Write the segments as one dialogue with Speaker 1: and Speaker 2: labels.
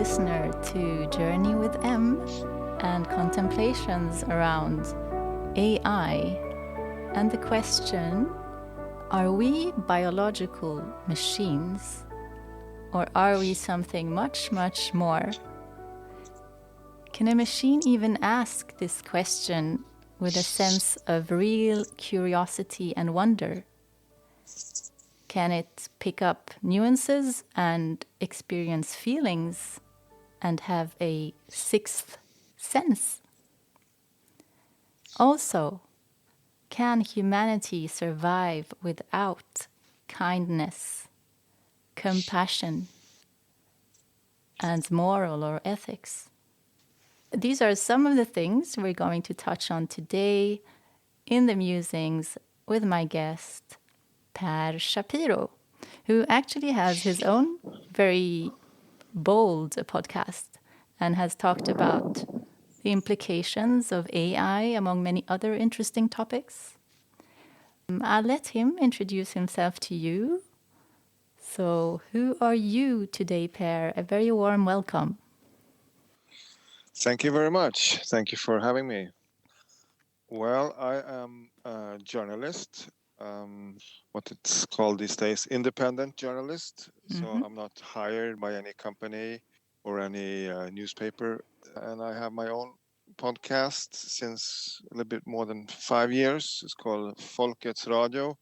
Speaker 1: listener to Journey with M and contemplations around AI and the question, are we biological machines or are we something much, much more? Can a machine even ask this question with a sense of real curiosity and wonder? Can it pick up nuances and experience feelings and have a sixth sense? Also, can humanity survive without kindness, compassion, and moral or ethics? These are some of the things we're going to touch on today in the Musings with my guest, Per Shapiro, who actually has his own very bold podcast and has talked about the implications of AI among many other interesting topics. I'll let him introduce himself to you. So, who are you today, Per? A very warm welcome.
Speaker 2: Thank you very much. Thank you for having me. Well, I am a journalist, what it's called these days, independent journalist. So I'm not hired by any company or any newspaper. And I have my own podcast since a little bit more than 5 years. It's called Folkets Radio,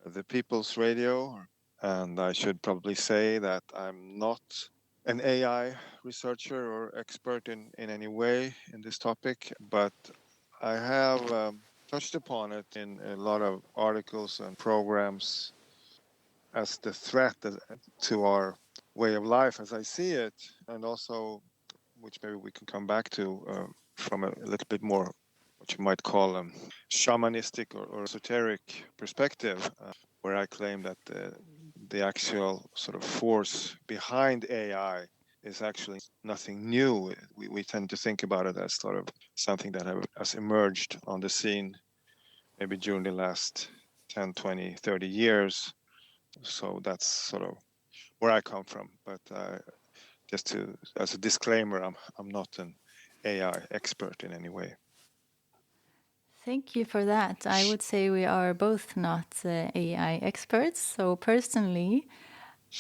Speaker 2: the People's Radio. And I should probably say that I'm not an AI researcher or expert in any way in this topic, but I have touched upon it in a lot of articles and programs as the threat to our way of life as I see it, and also, which maybe we can come back to from a little bit more what you might call a shamanistic or esoteric perspective, where I claim that the actual sort of force behind AI is actually nothing new. We tend to think about it as sort of something that has emerged on the scene maybe during the last 10, 20, 30 years. So that's sort of where I come from. But just as a disclaimer, I'm not an AI expert in any way.
Speaker 1: Thank you for that. I would say we are both not AI experts. So personally,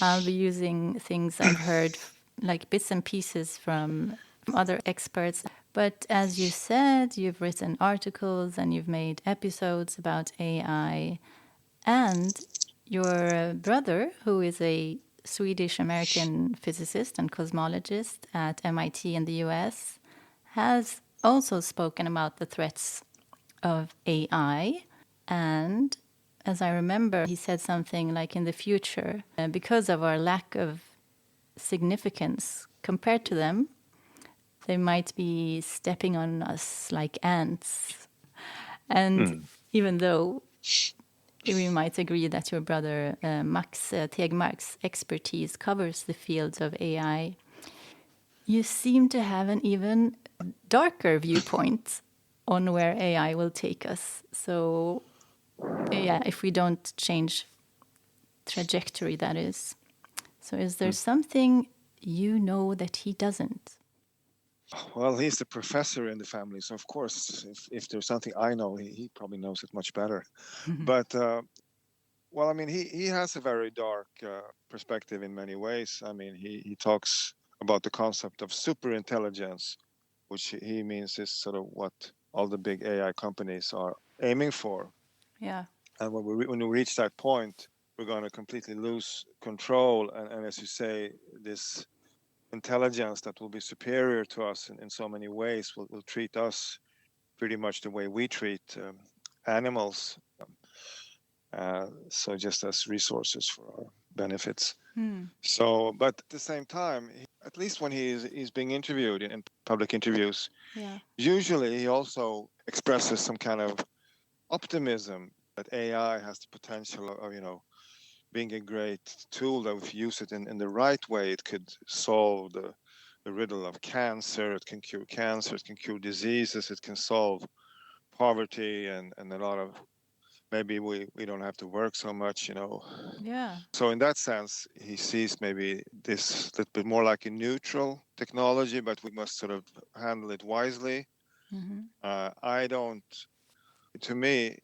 Speaker 1: I'll be using things I've heard, like bits and pieces from other experts. But as you said, you've written articles and you've made episodes about AI. And your brother, who is a Swedish-American physicist and cosmologist at MIT in the US, has also spoken about the threats of AI. And as I remember, he said something like in the future, because of our lack of significance compared to them, they might be stepping on us like ants. And even though we might agree that your brother Max Tegmark's expertise covers the fields of AI, you seem to have an even darker viewpoint on where AI will take us. So, yeah, if we don't change trajectory, that is. So is there something you know that he doesn't?
Speaker 2: Well, he's the professor in the family, so of course, if there's something I know, he probably knows it much better. But well, I mean, he has a very dark perspective in many ways. I mean, he talks about the concept of superintelligence, which he means is sort of what all the big AI companies are aiming for.
Speaker 1: Yeah.
Speaker 2: And when we reach that point, we're going to completely lose control. And as you say, this intelligence that will be superior to us in so many ways will treat us pretty much the way we treat animals. So just as resources for our benefits. So, but at the same time, at least when he's being interviewed in public interviews, usually he also expresses some kind of optimism that AI has the potential of, being a great tool that if you use it in the right way, it could solve the riddle of cancer. It can cure cancer. It can cure diseases. It can solve poverty and a lot of maybe we don't have to work so much,
Speaker 1: Yeah.
Speaker 2: So in that sense, he sees maybe this a little bit more like a neutral technology, but we must sort of handle it wisely. I don't. To me,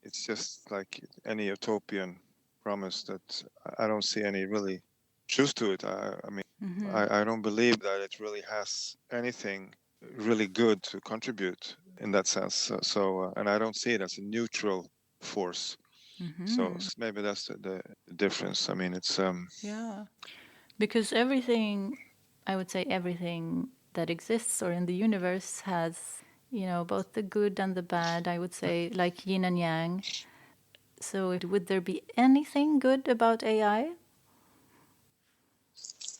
Speaker 2: it's just like any utopian promise that I don't see any really truth to it. I mean, I don't believe that it really has anything really good to contribute in that sense. And I don't see it as a neutral force. So maybe that's the difference. I mean, it's
Speaker 1: Yeah. Because everything, I would say everything that exists or in the universe has, both the good and the bad, I would say, like yin and yang. So would there be anything good about AI?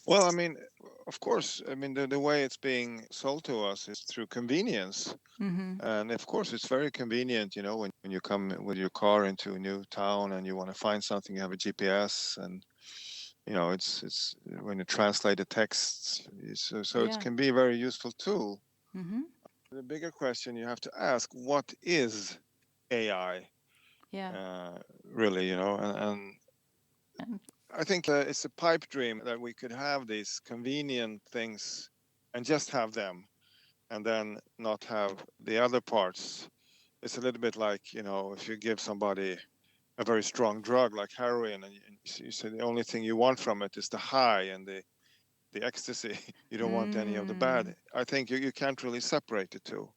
Speaker 2: well, I mean, of course, I mean the way it's being sold to us is through convenience. And of course, it's very convenient, when you come with your car into a new town and you want to find something, you have a GPS, and it's when you translate the texts, so it
Speaker 1: Yeah.
Speaker 2: can be a very useful tool. The bigger question you have to ask: what is AI?
Speaker 1: Yeah.
Speaker 2: Really, and
Speaker 1: And
Speaker 2: I think it's a pipe dream that we could have these convenient things and just have them, and then not have the other parts. It's a little bit like, if you give somebody a very strong drug like heroin, and you say the only thing you want from it is the high and the ecstasy. You don't want any of the bad. I think you can't really separate the two.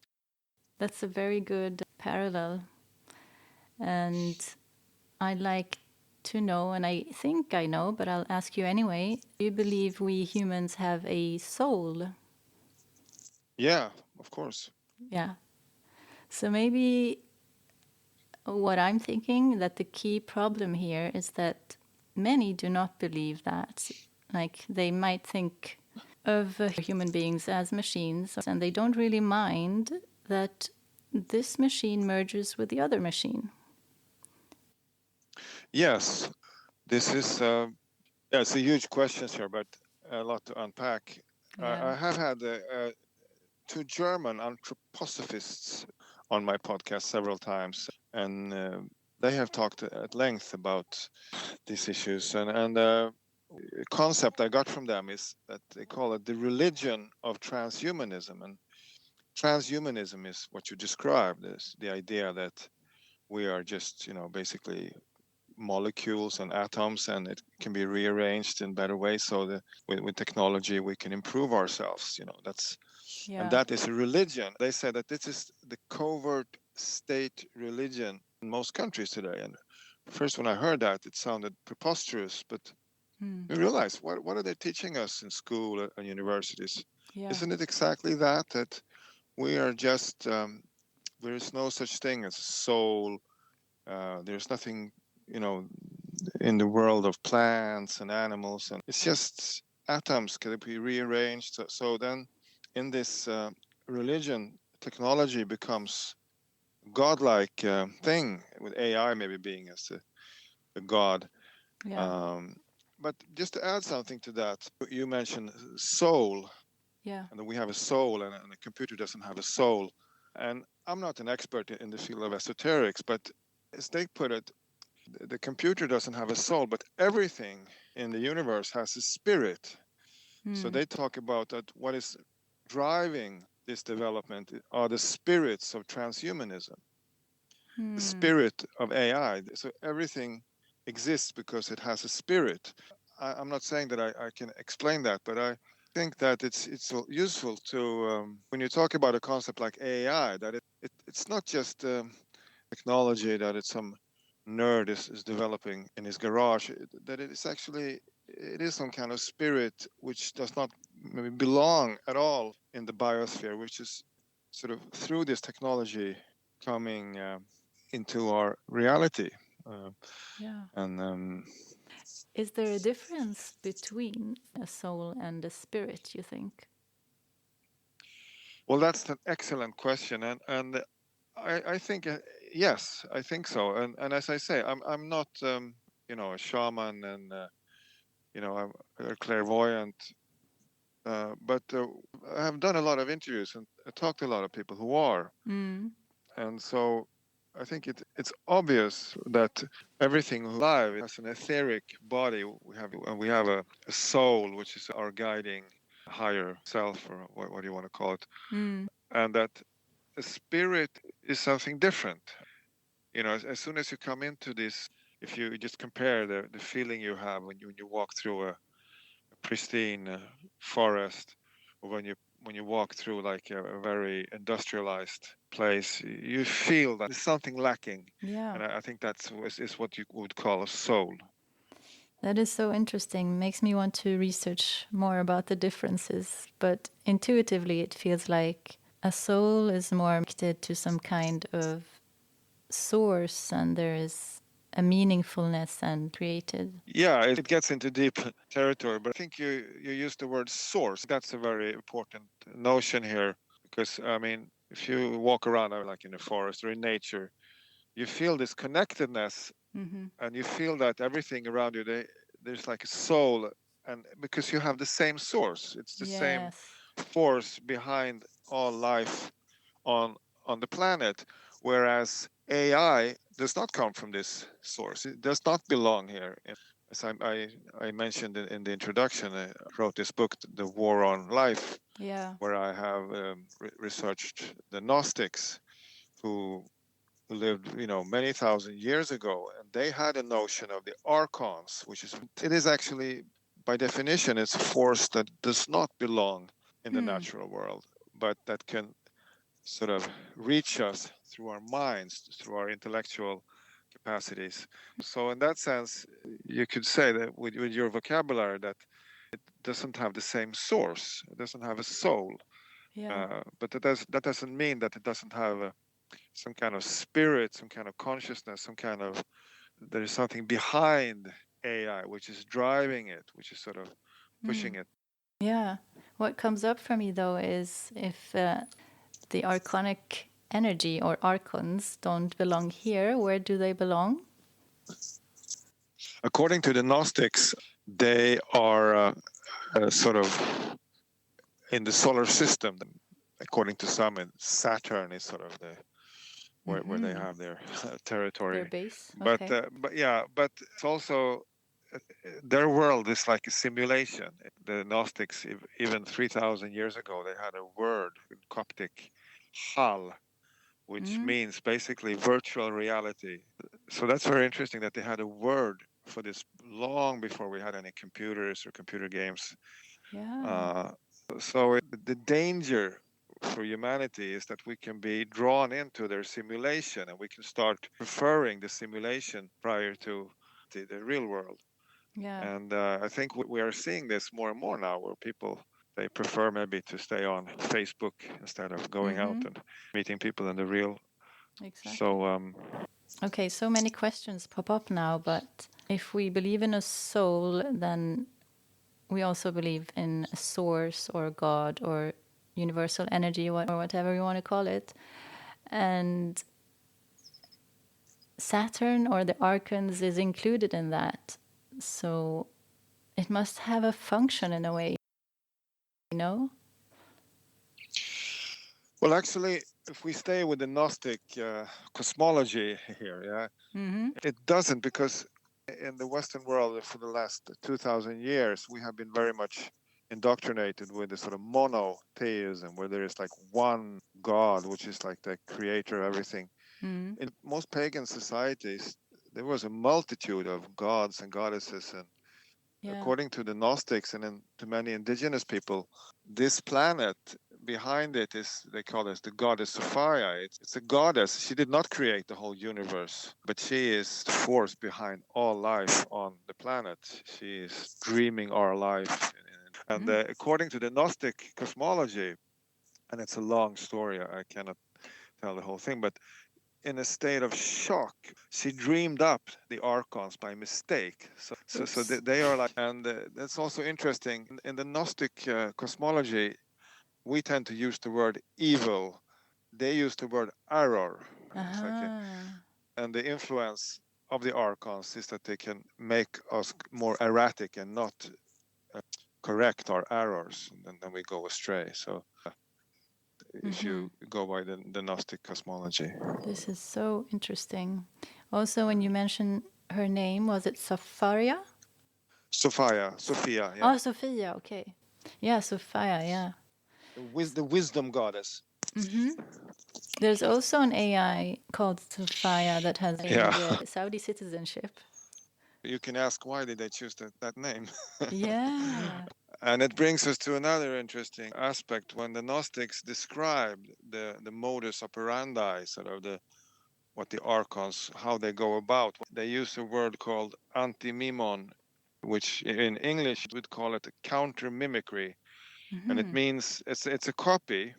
Speaker 1: that's a very good parallel. And I'd like to know, and I think I know, but I'll ask you anyway. Do you believe we humans have a soul?
Speaker 2: Yeah, of course.
Speaker 1: Yeah. So maybe what I'm thinking that the key problem here is that many do not believe that. Like they might think of human beings as machines, and they don't really mind that this machine merges with the other machine.
Speaker 2: Yes, this is yeah, it's a huge question here, but a lot to unpack.
Speaker 1: Yeah.
Speaker 2: I have had two German anthroposophists on my podcast several times, and they have talked at length about these issues. And a concept I got from them is that they call it the religion of transhumanism. And transhumanism is what you described, is the idea that we are just, basically molecules and atoms, and it can be rearranged in better ways so that with technology we can improve ourselves. And
Speaker 1: Yeah.
Speaker 2: that is a religion. They say that this is the covert state religion in most countries today. And first, when I heard that, it sounded preposterous, but we realized, what are they teaching us in school and universities?
Speaker 1: Yeah.
Speaker 2: Isn't it exactly that we are just there is no such thing as soul. There's nothing, you know, in the world of plants and animals, and it's just atoms can be rearranged. So then, in this religion, technology becomes godlike thing, with AI maybe being as a god.
Speaker 1: Yeah.
Speaker 2: Um, but just to add something to that, you mentioned soul,
Speaker 1: Yeah.
Speaker 2: and that we have a soul, and a computer doesn't have a soul. And I'm not an expert in the field of esoterics, but as they put it, the computer doesn't have a soul, but everything in the universe has a spirit. So they talk about that what is driving this development are the spirits of transhumanism, the spirit of AI. So everything exists because it has a spirit. I'm not saying that I can explain that, but I think that it's useful to when you talk about a concept like AI, that it's not just technology that it's some nerd is developing in his garage, that it is actually, it is some kind of spirit which does not maybe belong at all in the biosphere, which is sort of through this technology coming into our reality. Uh,
Speaker 1: Yeah.
Speaker 2: and
Speaker 1: Is there a difference between a soul and a spirit, you think?
Speaker 2: Well, that's an excellent question, and I think yes, I think so. And as I say, I'm not a shaman, and I'm a clairvoyant, but I have done a lot of interviews and talked to a lot of people who are, and so. I think it's obvious that everything alive has an etheric body. We have a soul, which is our guiding higher self, or what do you want to call it, and that a spirit is something different. As soon as you come into this, if you just compare the feeling you have when you walk through a pristine forest, or when you walk through like a very industrialized place, you feel that there's something lacking.
Speaker 1: Yeah.
Speaker 2: And I think is what you would call a soul.
Speaker 1: That is so interesting. Makes me want to research more about the differences. But intuitively, it feels like a soul is more connected to some kind of source, and there is a meaningfulness and created.
Speaker 2: Yeah, it gets into deep territory, but I think you use the word source. That's a very important notion here, because I mean, if you walk around like in a forest or in nature, you feel this connectedness, and you feel that everything around you, there's like a soul, and because you have the same source, it's the same
Speaker 1: Yes.
Speaker 2: force behind all life on the planet, whereas AI does not come from this source. It does not belong here. As I mentioned in the introduction, I wrote this book, The War on Life,
Speaker 1: Yeah.
Speaker 2: where I have researched the Gnostics, who lived, many thousand years ago, and they had a notion of the archons, which is actually, by definition, it's a force that does not belong in the natural world, but that can sort of reach us through our minds, through our intellectual capacities. So in that sense, you could say that with your vocabulary, that it doesn't have the same source, it doesn't have a soul.
Speaker 1: Yeah.
Speaker 2: But that doesn't mean that it doesn't have some kind of spirit, some kind of consciousness, there is something behind AI which is driving it, which is sort of pushing it.
Speaker 1: Yeah. What comes up for me though is if the archonic energy or archons don't belong here, where do they belong?
Speaker 2: According to the Gnostics, they are sort of in the solar system. According to some, Saturn is sort of where they have their territory.
Speaker 1: Their base?
Speaker 2: But
Speaker 1: Okay.
Speaker 2: but it's also their world is like a simulation. The Gnostics, even 3,000 years ago, they had a word in Coptic, hal, which means basically virtual reality. So that's very interesting that they had a word for this long before we had any computers or computer games.
Speaker 1: Yeah.
Speaker 2: So the danger for humanity is that we can be drawn into their simulation, and we can start preferring the simulation prior to the real world.
Speaker 1: Yeah.
Speaker 2: And I think we are seeing this more and more now, where people, they prefer maybe to stay on Facebook instead of going out and meeting people in the real.
Speaker 1: Exactly.
Speaker 2: So
Speaker 1: Okay, so many questions pop up now, but if we believe in a soul, then we also believe in a source or God or universal energy or whatever you want to call it. And Saturn or the archons is included in that. So it must have a function in a way, you know?
Speaker 2: well, actually, if we stay with the Gnostic cosmology here, it doesn't, because in the Western world for the last 2,000 years, we have been very much indoctrinated with this sort of monotheism, where there is like one God, which is like the creator of everything. In most pagan societies, there was a multitude of gods and goddesses, and according to the Gnostics and to many indigenous people, this planet, behind it is, they call it the goddess Sophia. It's a goddess. She did not create the whole universe, but she is the force behind all life on the planet. She is dreaming our life. And according to the Gnostic cosmology, and it's a long story, I cannot tell the whole thing, but in a state of shock, she dreamed up the archons by mistake. So they are like, and that's also interesting. In the Gnostic cosmology, we tend to use the word evil. They use the word error. It's like and the influence of the archons is that they can make us more erratic and not correct our errors, and then we go astray. So if you go by the Gnostic cosmology.
Speaker 1: This is so interesting. Also, when you mentioned her name, was it Sophia?
Speaker 2: Sophia, yeah.
Speaker 1: Oh, Sophia, okay. Yeah, Sophia, yeah.
Speaker 2: The wisdom goddess.
Speaker 1: There's also an AI called Sophia that has
Speaker 2: Yeah.
Speaker 1: Saudi citizenship.
Speaker 2: You can ask why did they choose that name?
Speaker 1: Yeah.
Speaker 2: And it brings us to another interesting aspect. When the Gnostics described the modus operandi, sort of what the archons, how they go about, they use a word called antimimon, which in English we'd call it counter mimicry. And it means it's a copy,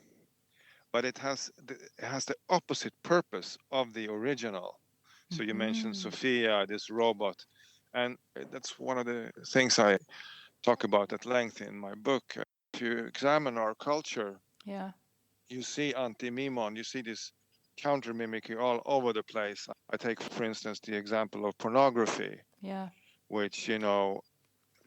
Speaker 2: but it has the opposite purpose of the original. So you mentioned Sophia, this robot, and that's one of the things I talk about at length in my book. If you examine our culture, you see anti-mimon, you see this counter mimicry all over the place. I take, for instance, the example of pornography, which, the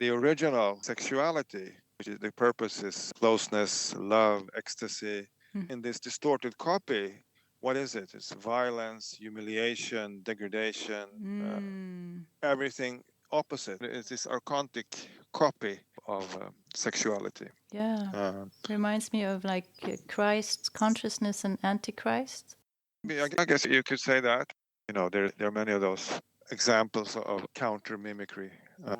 Speaker 2: original sexuality, which is the purpose is closeness, love, ecstasy. In this distorted copy, what is it? It's violence, humiliation, degradation, everything opposite. It's this archontic copy of sexuality.
Speaker 1: Yeah. Reminds me of like Christ consciousness and Antichrist.
Speaker 2: I guess you could say that. There are many of those examples of counter mimicry.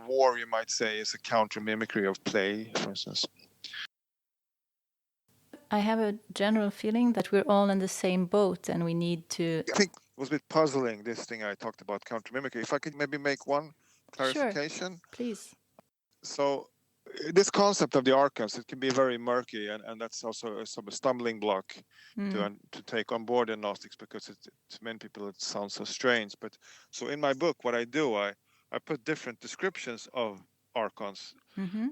Speaker 2: War, you might say, is a counter mimicry of play, for instance.
Speaker 1: I have a general feeling that we're all in the same boat and we need to...
Speaker 2: I think it was a bit puzzling, this thing I talked about, counter mimicry. If I could maybe make one clarification.
Speaker 1: Sure, please.
Speaker 2: So this concept of the archons, it can be very murky, and that's also a sort of stumbling block to take on board in Gnostics, because to many people it sounds so strange. But so in my book, what I do, I put different descriptions of archons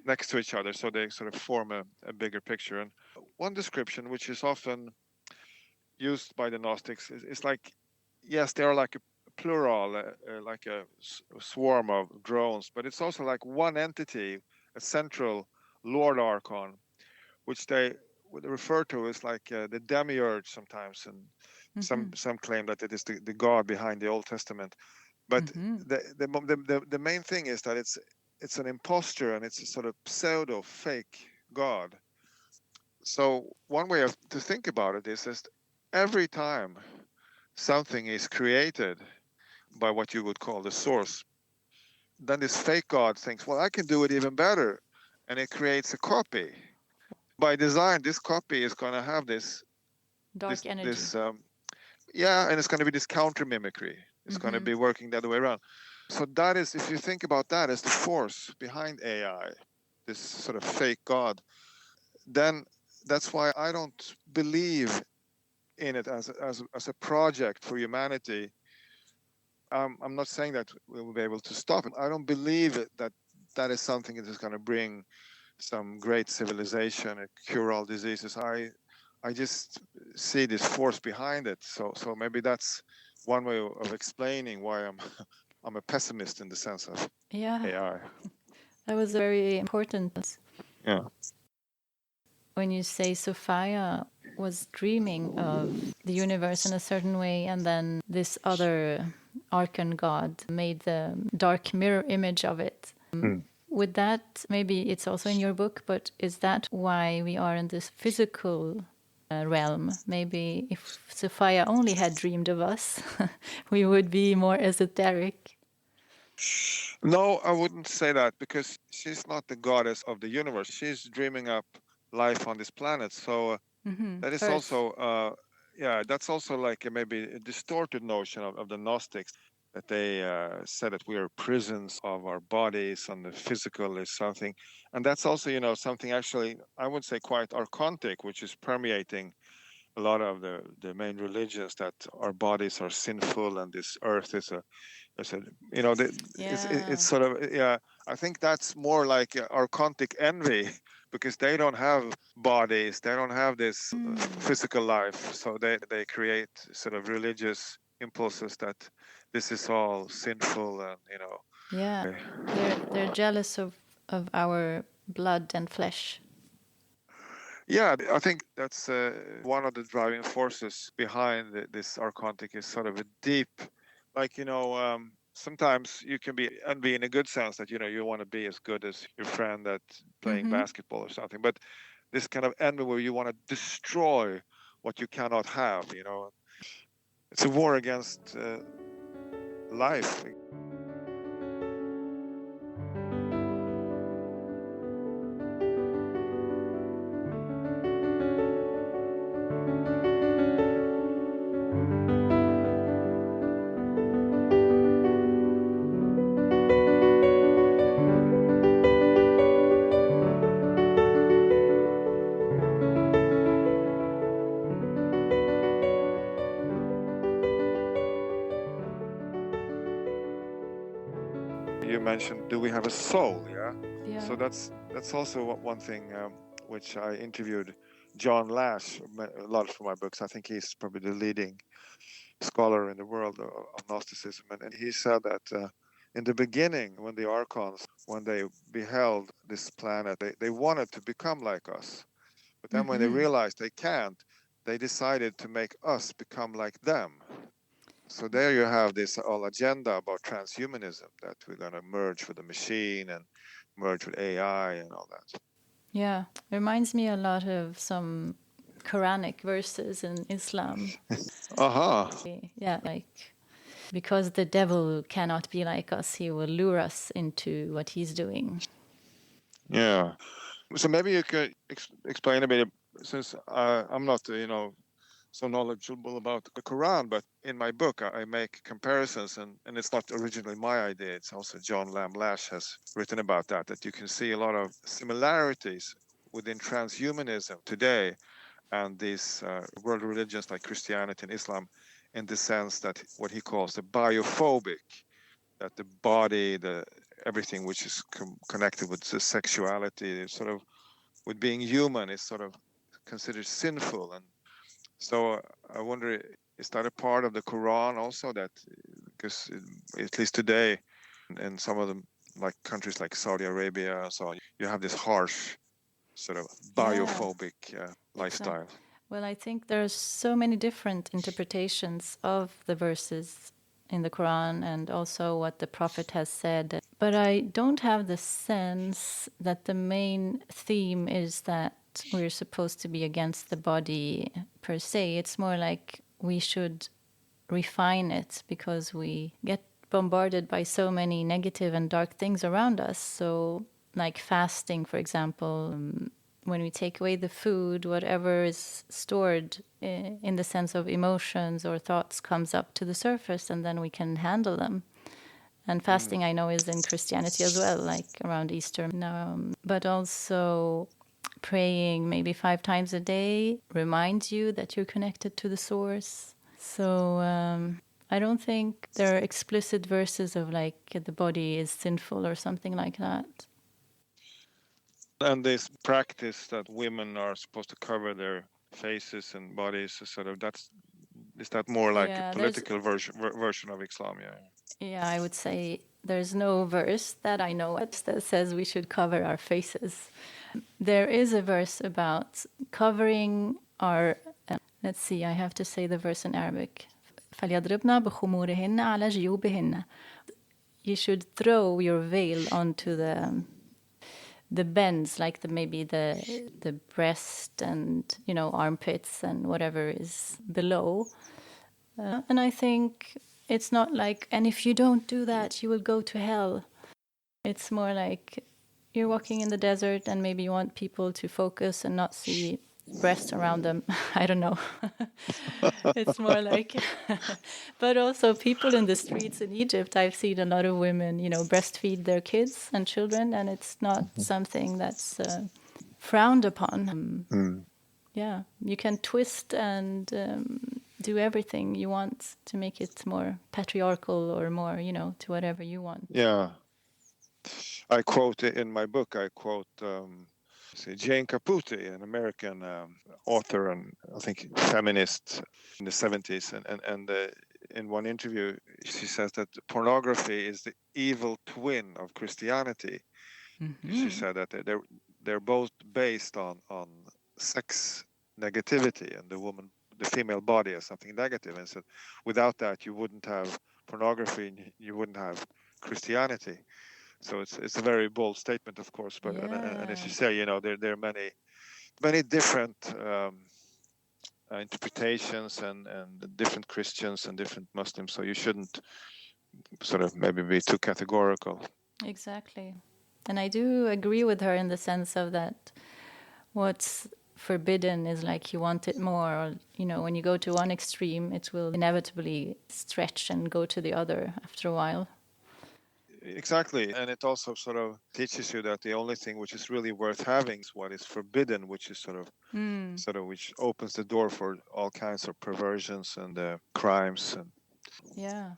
Speaker 2: next to each other, so they sort of form a bigger picture. And one description, which is often used by the Gnostics, is like, yes, they are like a plural, like a swarm of drones, but it's also like one entity, a central Lord Archon, which they would refer to as like the demiurge sometimes, and some claim that it is the God behind the Old Testament. But the main thing is that it's an imposture, and it's a sort of pseudo fake God. So one way to think about it is every time something is created by what you would call the source, then this fake God thinks, well, I can do it even better. And it creates a copy. By design, this copy is going to have this
Speaker 1: dark energy.
Speaker 2: And it's going to be this counter mimicry. It's going to be working the other way around. So that is, if you think about that as the force behind AI, this sort of fake God, then that's why I don't believe in it as a project for humanity. I'm not saying that we will be able to stop it. I don't believe that is something that is going to bring some great civilization and cure all diseases. I just see this force behind it. So maybe that's one way of explaining why I'm a pessimist in the sense of AI.
Speaker 1: That was very important.
Speaker 2: Yeah.
Speaker 1: When you say Sophia was dreaming of the universe in a certain way, and then this other archon god made the dark mirror image of it. With that, maybe it's also in your book, but is that why we are in this physical realm? Maybe if Sophia only had dreamed of us, we would be more esoteric.
Speaker 2: No, I wouldn't say that, because she's not the goddess of the universe. She's dreaming up life on this planet. So that is also, that's also like maybe a distorted notion of the Gnostics, that they said that we are prisons of our bodies and the physical is something. And that's also, something actually, I would say, quite archontic, which is permeating a lot of the main religions, that our bodies are sinful and this earth is it's sort of, I think that's more like archontic envy, because they don't have bodies, they don't have this physical life, so they create sort of religious impulses that this is all sinful, and
Speaker 1: they're jealous of our blood and flesh.
Speaker 2: Yeah, I think that's one of the driving forces behind this archontic is sort of a deep, like, sometimes you can be envy in a good sense that, you want to be as good as your friend at playing basketball or something. But this kind of envy where you want to destroy what you cannot have, it's a war against life. You mentioned, do we have a soul?
Speaker 1: Yeah.
Speaker 2: So that's also one thing which I interviewed John Lash a lot for my books. I think he's probably the leading scholar in the world of Gnosticism, and he said that in the beginning, when the archons, when they beheld this planet, they wanted to become like us, but then when they realized they can't, they decided to make us become like them. So there you have this whole agenda about transhumanism, that we're going to merge with the machine and merge with AI and all that.
Speaker 1: Yeah, reminds me a lot of some Quranic verses in Islam.
Speaker 2: Aha.
Speaker 1: Yeah, like, because the devil cannot be like us, he will lure us into what he's doing.
Speaker 2: Yeah. So maybe you could explain a bit, since I'm not, so knowledgeable about the Quran, but in my book I make comparisons, and it's not originally my idea. It's also John Lamb Lash has written about that you can see a lot of similarities within transhumanism today and these world religions like Christianity and Islam, in the sense that what he calls the biophobic, that the body, everything which is connected with the sexuality, sort of with being human, is sort of considered sinful. And so I wonder, is that a part of the Quran also? That because at least today, in some of them, like countries like Saudi Arabia and so on, you have this harsh sort of biophobic lifestyle.
Speaker 1: Well, I think there's so many different interpretations of the verses in the Quran and also what the Prophet has said. But I don't have the sense that the main theme is that we're supposed to be against the body per se. It's more like we should refine it because we get bombarded by so many negative and dark things around us. So, like fasting, for example, when we take away the food, whatever is stored in the sense of emotions or thoughts comes up to the surface, and then we can handle them. And fasting, I know, is in Christianity as well, like around Easter. But also praying maybe 5 times a day reminds you that you're connected to the source. So I don't think there are explicit verses of like the body is sinful or something like that.
Speaker 2: And this practice that women are supposed to cover their faces and bodies, sort of, is that more like a political version of Islam?
Speaker 1: Yeah, I would say there's no verse that I know that says we should cover our faces. There is a verse about covering our, let's see, I have to say the verse in Arabic. فَلْيَضْرِبْنَا بِخُمُورِهِنَّ عَلَى جُيُوبِهِنَّ. You should throw your veil onto the bends, like maybe the breast and armpits and whatever is below. And I think it's not like, and if you don't do that, you will go to hell. It's more like you're walking in the desert and maybe you want people to focus and not see breasts around them. I don't know. It's more like, but also people in the streets in Egypt, I've seen a lot of women, breastfeed their kids and children, and it's not something that's frowned upon. Yeah, you can twist and do everything you want to make it more patriarchal or more, to whatever you want.
Speaker 2: Yeah. I quote in my book, Jane Caputi, an American author and I think feminist in the 70s. And in one interview, she says that pornography is the evil twin of Christianity. She said that they're both based on sex negativity and the female body as something negative, and said without that you wouldn't have pornography and you wouldn't have Christianity. So it's a very bold statement, of course, but and as you say, there are many different interpretations and different Christians and different Muslims. So you shouldn't sort of maybe be too categorical.
Speaker 1: Exactly. And I do agree with her in the sense of that what's forbidden is like you want it more, or when you go to one extreme it will inevitably stretch and go to the other after a while.
Speaker 2: Exactly, and it also sort of teaches you that the only thing which is really worth having is what is forbidden, which is sort of which opens the door for all kinds of perversions and crimes. And
Speaker 1: yeah.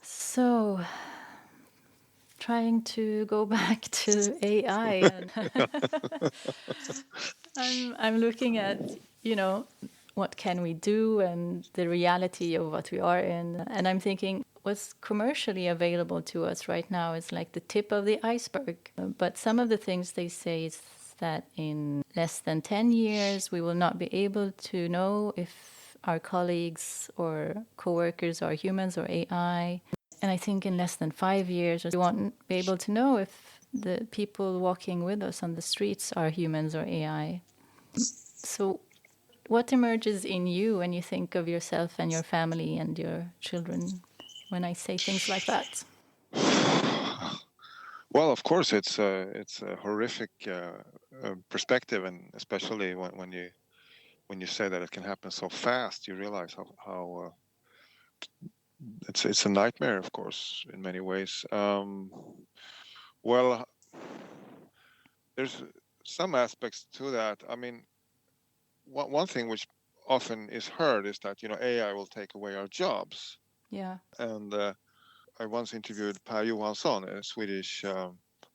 Speaker 1: So trying to go back to AI, and I'm looking at what can we do and the reality of what we are in, and I'm thinking what's commercially available to us right now is like the tip of the iceberg. But some of the things they say is that in less than 10 years we will not be able to know if our colleagues or coworkers are humans or AI. And I think in less than 5 years, we won't be able to know if the people walking with us on the streets are humans or AI. So, what emerges in you when you think of yourself and your family and your children when I say things like that?
Speaker 2: well, of course, it's a horrific perspective, and especially when you say that it can happen so fast, you realize how it's a nightmare, of course, in many ways. Well, there's some aspects to that. I mean, one thing which often is heard is that AI will take away our jobs.
Speaker 1: Yeah.
Speaker 2: And I once interviewed Per Johansson, a Swedish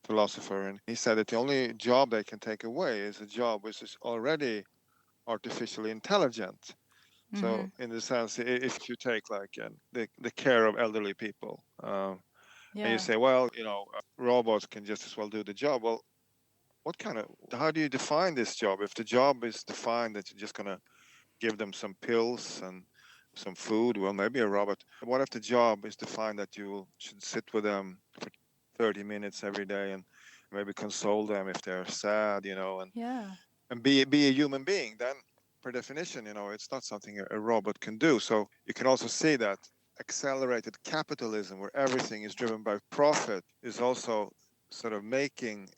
Speaker 2: philosopher, and he said that the only job they can take away is a job which is already artificially intelligent. So in the sense, if you take like the care of elderly people, and you say, well, robots can just as well do the job. Well, how do you define this job? If the job is defined that you're just going to give them some pills and some food, well, maybe a robot. What if the job is defined that you should sit with them for 30 minutes every day and maybe console them if they're sad, and be a human being? Then, per definition, it's not something a robot can do. So you can also see that accelerated capitalism, where everything is driven by profit, is also sort of making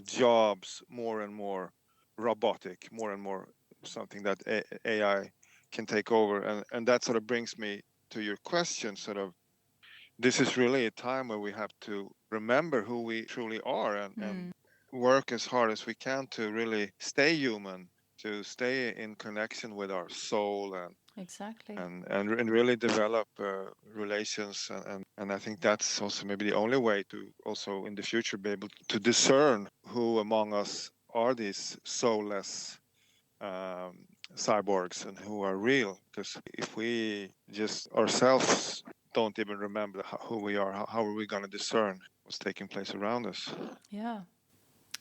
Speaker 2: jobs more and more robotic, more and more something that AI can take over. And that sort of brings me to your question, sort of, this is really a time where we have to remember who we truly are and work as hard as we can to really stay human, to stay in connection with our soul
Speaker 1: Exactly.
Speaker 2: and really develop relations. And I think that's also maybe the only way to also in the future be able to discern who among us are these soulless cyborgs and who are real. Because if we just ourselves don't even remember who we are, how are we going to discern what's taking place around us?
Speaker 1: Yeah.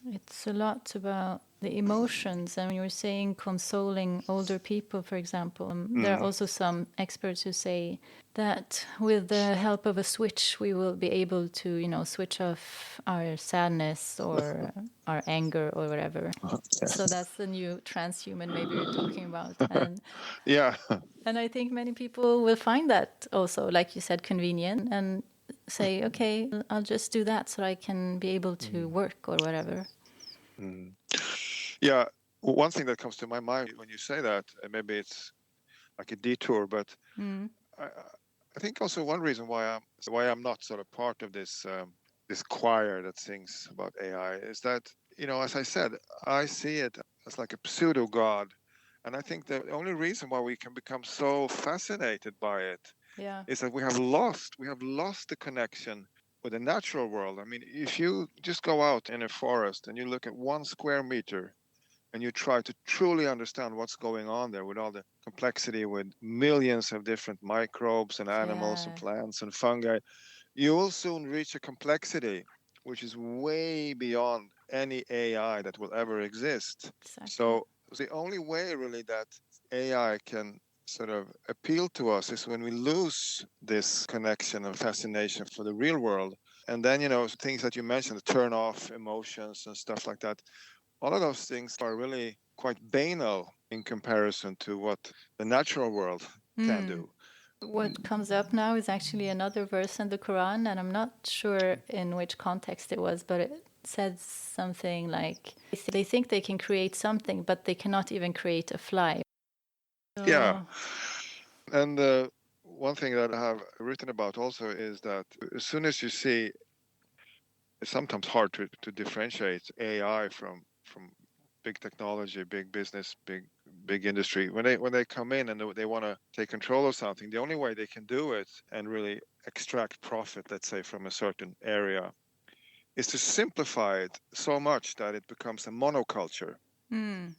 Speaker 1: It's a lot about the emotions. And when you were saying consoling older people, for example, there are also some experts who say that with the help of a switch, we will be able to, switch off our sadness or our anger or whatever. So that's the new transhuman maybe you're talking about. And
Speaker 2: yeah.
Speaker 1: And I think many people will find that also, like you said, convenient and say, okay, I'll just do that so I can be able to work or whatever.
Speaker 2: Yeah. One thing that comes to my mind when you say that, and maybe it's like a detour, but I think also one reason why I'm not sort of part of this this choir that sings about AI is that, as I said, I see it as like a pseudo god. And I think the only reason why we can become so fascinated by it is that we have lost the connection with the natural world. I mean, if you just go out in a forest and you look at 1 square meter and you try to truly understand what's going on there with all the complexity with millions of different microbes and animals and plants and fungi, you will soon reach a complexity which is way beyond any AI that will ever exist.
Speaker 1: Exactly.
Speaker 2: So The only way really that AI can sort of appeal to us is when we lose this connection and fascination for the real world. And then, things that you mentioned, turn off emotions and stuff like that, all of those things are really quite banal in comparison to what the natural world can do.
Speaker 1: What comes up now is actually another verse in the Quran, and I'm not sure in which context it was, but it said something like they think they can create something, but they cannot even create a fly. So,
Speaker 2: Yeah. And one thing that I have written about also is that as soon as you see, it's sometimes hard to differentiate AI from big technology, big business, big industry. When they come in and they want to take control of something, the only way they can do it and really extract profit, let's say, from a certain area, is to simplify it so much that it becomes a monoculture.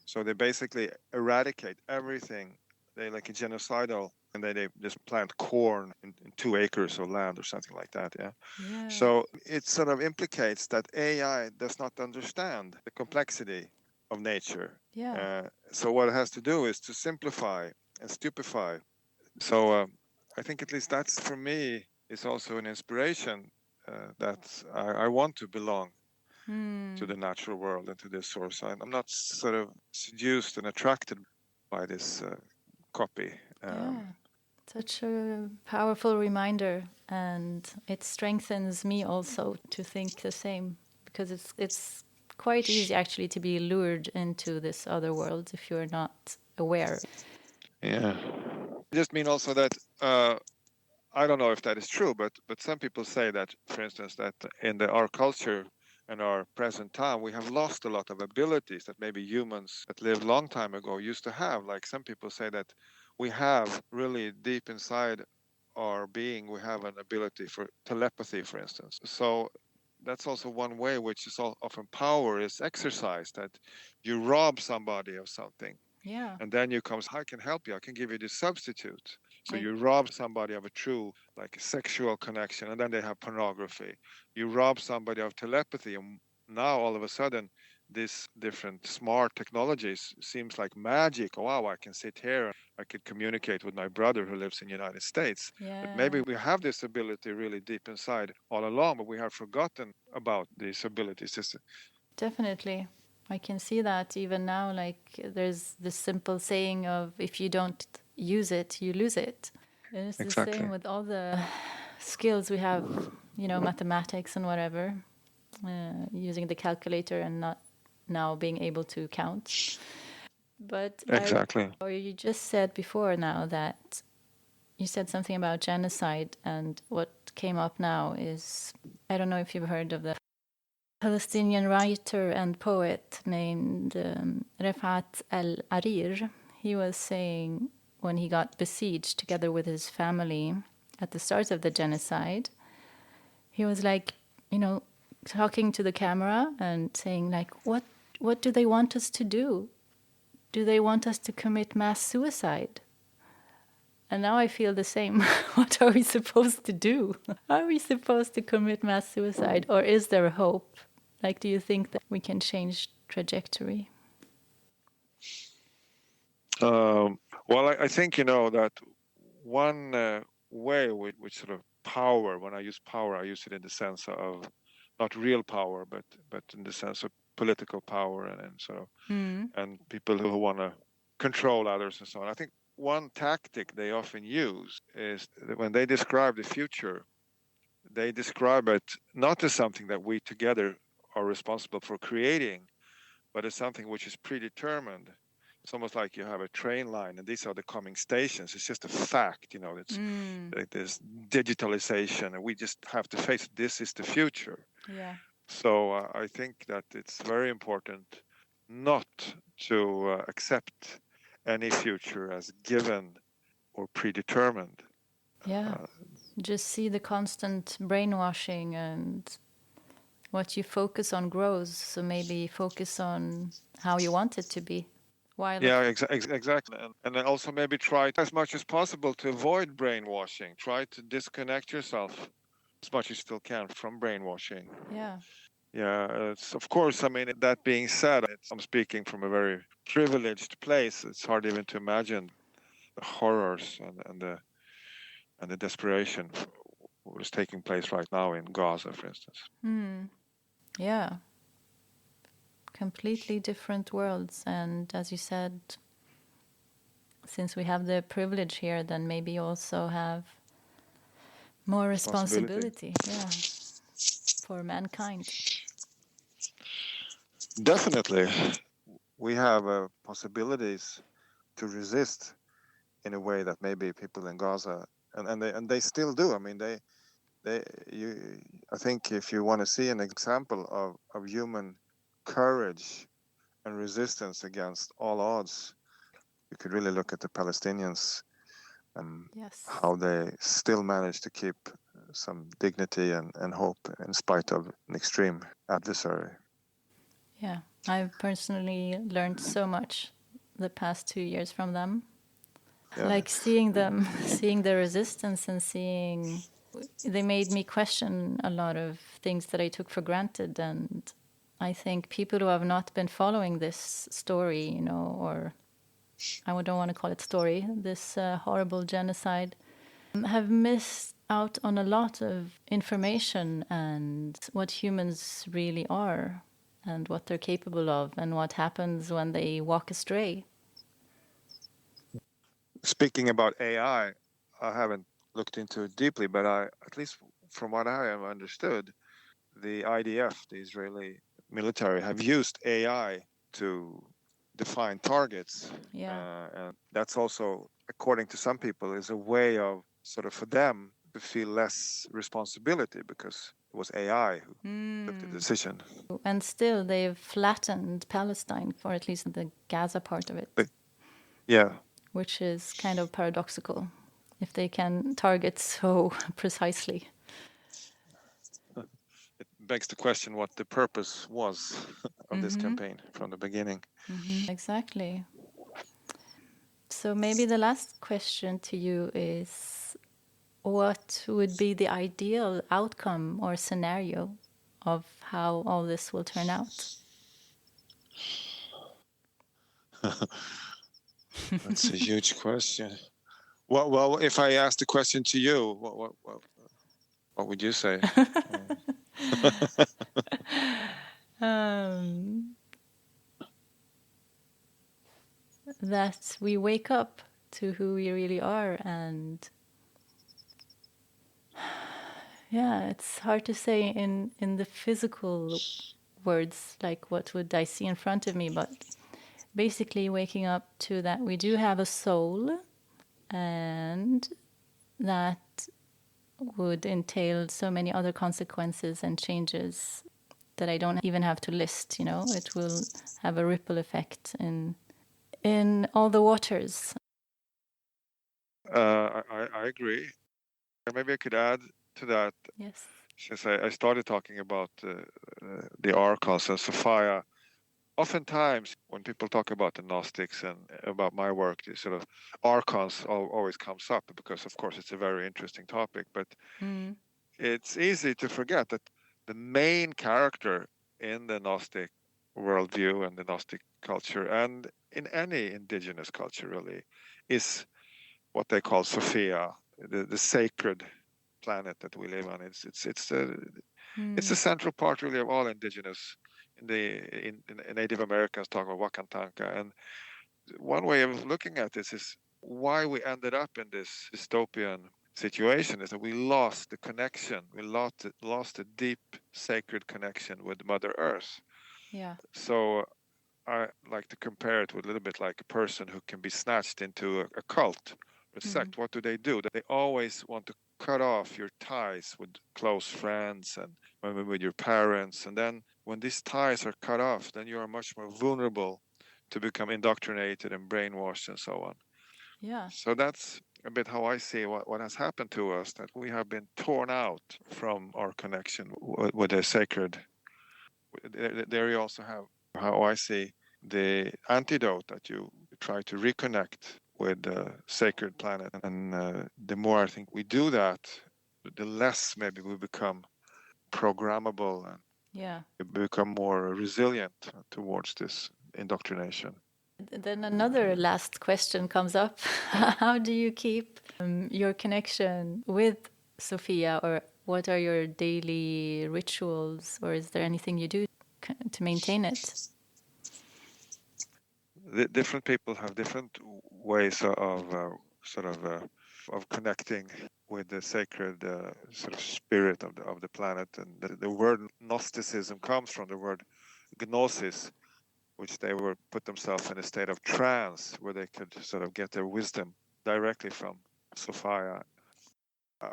Speaker 2: So they basically eradicate everything. They like a genocidal, and they just plant corn in 2 acres of land or something like that. Yeah.
Speaker 1: yeah.
Speaker 2: So it sort of implicates that AI does not understand the complexity of nature.
Speaker 1: Yeah.
Speaker 2: So what it has to do is to simplify and stupefy. So I think at least that's for me is also an inspiration that I want to belong to the natural world and to this source. I'm not sort of seduced and attracted by this copy.
Speaker 1: Yeah. Such a powerful reminder, and it strengthens me also to think the same, because it's quite easy actually to be lured into this other world if you're not aware.
Speaker 2: Yeah. I just mean also that I don't know if that is true, but some people say that, for instance, that in our culture and our present time, we have lost a lot of abilities that maybe humans that lived a long time ago used to have. Like some people say that we have really deep inside our being, we have an ability for telepathy, for instance. So that's also one way which is often power is exercised, that you rob somebody of something.
Speaker 1: Yeah.
Speaker 2: And then you come, I can help you. I can give you this substitute. So
Speaker 1: Like,
Speaker 2: you rob somebody of a true, like, sexual connection, and then they have pornography. You rob somebody of telepathy, and now all of a sudden, these different smart technologies seems like magic. Oh, wow, I can sit here and I could communicate with my brother who lives in the United States. But maybe
Speaker 1: yeah,
Speaker 2: we have this ability really deep inside all along, but we have forgotten about these abilities.
Speaker 1: definitely. I can see that even now. Like, there's this simple saying of if you don't use it, you lose it. And it's the
Speaker 2: Exactly.
Speaker 1: same with all the skills we have, mathematics and whatever, using the calculator and not now being able to count. But
Speaker 2: Exactly.
Speaker 1: or you just said before now that you said something about genocide, and what came up now is, I don't know if you've heard of the Palestinian writer and poet named Refat al-Arir. He was saying when he got besieged together with his family at the start of the genocide, he was like, talking to the camera and saying like, what do they want us to do? Do they want us to commit mass suicide? And now I feel the same. What are we supposed to do? Are we supposed to commit mass suicide, or is there a hope? Like, do you think that we can change trajectory?
Speaker 2: Well, I think that one way which sort of power. When I use power, I use it in the sense of not real power, but in the sense of political power and sort of and people who want to control others and so on. I think one tactic they often use is that when they describe the future, they describe it not as something that we together are responsible for creating, but as something which is predetermined. It's almost like you have a train line and these are the coming stations. It's just a fact, it's like this digitalization, and we just have to face it. This is the future.
Speaker 1: Yeah.
Speaker 2: So I think that it's very important not to accept any future as given or predetermined.
Speaker 1: Yeah. Just see the constant brainwashing, and what you focus on grows. So maybe focus on how you want it to be. While
Speaker 2: Yeah, exactly. And then also maybe try as much as possible to avoid brainwashing. Try to disconnect yourself as much as you still can from brainwashing.
Speaker 1: yeah,
Speaker 2: Yeah, it's, of course, I mean, that being said, I'm speaking from a very privileged place. It's hard even to imagine the horrors and the desperation what is taking place right now in Gaza, for instance.
Speaker 1: Yeah, completely different worlds. And as you said, since we have the privilege here, then maybe also have more responsibility, yeah, for mankind.
Speaker 2: Definitely, we have possibilities to resist in a way that maybe people in Gaza and they still do. I mean, I think if you want to see an example of human courage and resistance against all odds, you could really look at the Palestinians,
Speaker 1: Yes.
Speaker 2: how they still manage to keep some dignity and hope in spite of an extreme adversary.
Speaker 1: Yeah, I've personally learned so much the past 2 years from them.
Speaker 2: Yeah.
Speaker 1: Like seeing them, seeing their resistance and they made me question a lot of things that I took for granted. And I think people who have not been following this story, or I don't want to call it story, this horrible genocide, have missed out on a lot of information and what humans really are and what they're capable of and what happens when they walk astray.
Speaker 2: Speaking about AI, I haven't looked into it deeply, but at least from what I have understood, the IDF, the Israeli military, have used AI to define targets.
Speaker 1: Yeah.
Speaker 2: And that's also, according to some people, is a way of sort of for them to feel less responsibility because it was AI who took the decision.
Speaker 1: And still, they've flattened Palestine, or at least the Gaza part of it,
Speaker 2: But yeah,
Speaker 1: which is kind of paradoxical if they can target so precisely.
Speaker 2: it begs the question what the purpose was of this campaign from the beginning.
Speaker 1: Exactly. So maybe the last question to you is, what would be the ideal outcome or scenario of how all this will turn out?
Speaker 2: That's a huge question. Well, if I asked the question to you, what would you say?
Speaker 1: That we wake up to who we really are. And yeah, it's hard to say in the physical words, like what would I see in front of me, but basically waking up to that we do have a soul, and that would entail so many other consequences and changes that I don't even have to list. It will have a ripple effect in all the waters.
Speaker 2: I agree. Maybe I could add to that.
Speaker 1: Yes.
Speaker 2: Since I started talking about the archons and Sophia, oftentimes when people talk about the Gnostics and about my work, the sort of archons always comes up because, of course, it's a very interesting topic. But it's easy to forget that the main character in the Gnostic worldview and the Gnostic culture, and in any indigenous culture really, is what they call Sophia, the sacred planet that we live on. It's the central part really of all indigenous. In Native Americans talk about Wakantanka, and one way of looking at this is why we ended up in this dystopian situation is that we lost the connection. We lost a deep sacred connection with Mother Earth.
Speaker 1: Yeah.
Speaker 2: So I like to compare it with a little bit like a person who can be snatched into a cult, a sect. What do? They always want to cut off your ties with close friends and maybe with your parents. And then when these ties are cut off, then you are much more vulnerable to become indoctrinated and brainwashed and so on.
Speaker 1: Yeah.
Speaker 2: So that's a bit how I see what has happened to us, that we have been torn out from our connection with the sacred. There you also have how I see the antidote, that you try to reconnect with the sacred planet. And the more I think we do that, the less maybe we become programmable
Speaker 1: Yeah.
Speaker 2: become more resilient towards this indoctrination.
Speaker 1: Then another last question comes up. How do you keep your connection with Sophia, or what are your daily rituals, or is there anything you do to maintain it?
Speaker 2: The different people have different ways of connecting with the sacred sort of spirit of the planet, and the word Gnosticism comes from the word gnosis, which they were put themselves in a state of trance where they could sort of get their wisdom directly from Sophia.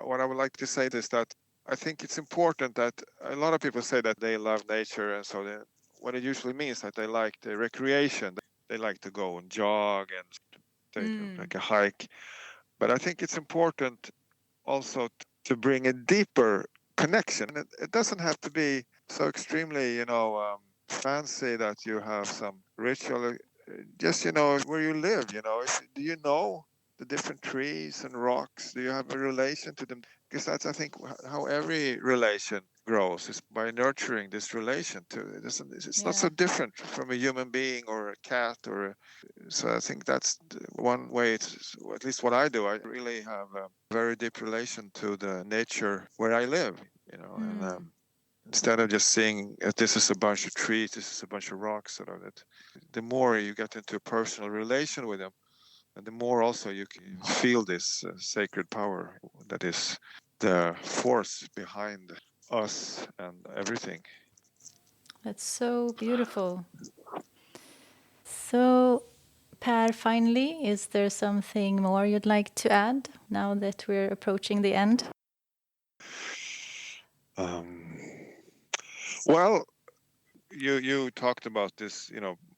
Speaker 2: What I would like to say is that I think it's important that a lot of people say that they love nature, and so what it usually means that they like the recreation. They like to go and jog and take like a hike. But I think it's important also to bring a deeper connection. It doesn't have to be so extremely, fancy that you have some ritual. Just, where you live, do you know the different trees and rocks? Do you have a relation to them? Because that's, I think, how every relation grows, is by nurturing this relation to it. It's not so different from a human being or a cat so I think that's one way, at least what I do. I really have a very deep relation to the nature where I live, and instead of just seeing this is a bunch of trees, this is a bunch of rocks, that the more you get into a personal relation with them, and the more also you can feel this sacred power that is the force behind us and everything.
Speaker 1: That's so beautiful. So, Per, finally, is there something more you'd like to add now that we're approaching the end?
Speaker 2: Well, you talked about this,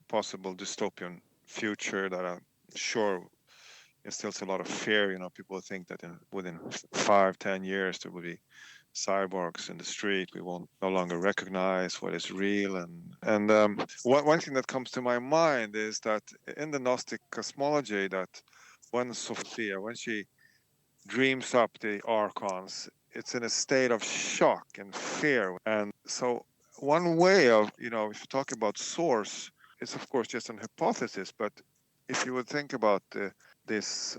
Speaker 2: possible dystopian future that I'm sure instills a lot of fear. People think that within 5-10 years there will be cyborgs in the street. We won't no longer recognize what is real. And one thing that comes to my mind is that in the Gnostic cosmology, that when Sophia, when she dreams up the archons, it's in a state of shock and fear. And so one way of, if you talk about source, it's of course just an hypothesis, but if you would think about this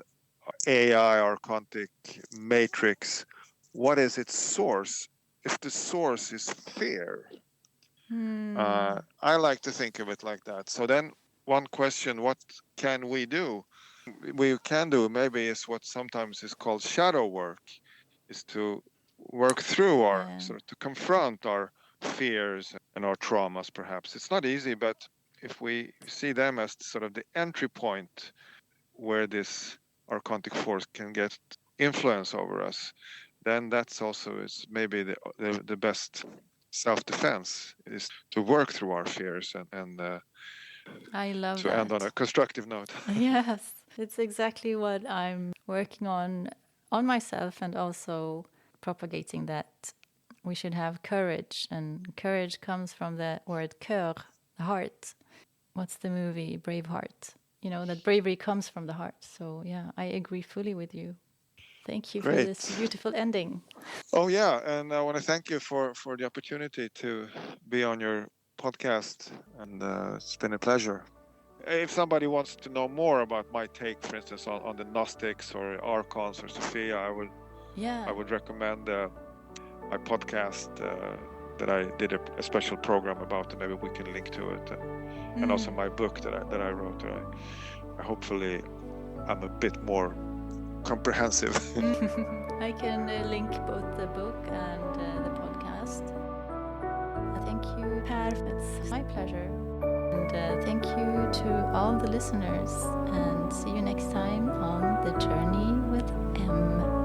Speaker 2: AI archontic matrix, what is its source? If the source is fear, I like to think of it like that. So then one question, what can we do? We can do maybe is what sometimes is called shadow work, is to work through to confront our fears and our traumas. Perhaps it's not easy, but if we see them as sort of the entry point where this archontic force can get influence over us, then that's also is maybe the best self-defense, is to work through our fears and
Speaker 1: I love
Speaker 2: to
Speaker 1: that.
Speaker 2: end on a constructive note.
Speaker 1: Yes, it's exactly what I'm working on myself, and also propagating that we should have courage. And courage comes from the word cœur, the heart. What's the movie Braveheart? That bravery comes from the heart. So yeah, I agree fully with you. Thank you for this beautiful ending.
Speaker 2: Oh yeah, and I want to thank you for the opportunity to be on your podcast, and it's been a pleasure. If somebody wants to know more about my take, for instance, on the Gnostics or Archons or Sophia, I would recommend my podcast that I did a special program about, and maybe we can link to it, and also my book that I wrote. I hopefully I'm a bit more comprehensive.
Speaker 1: I can link both the book and the podcast. Thank you, Per. It's my pleasure. And thank you to all the listeners. And see you next time on The Journey with M.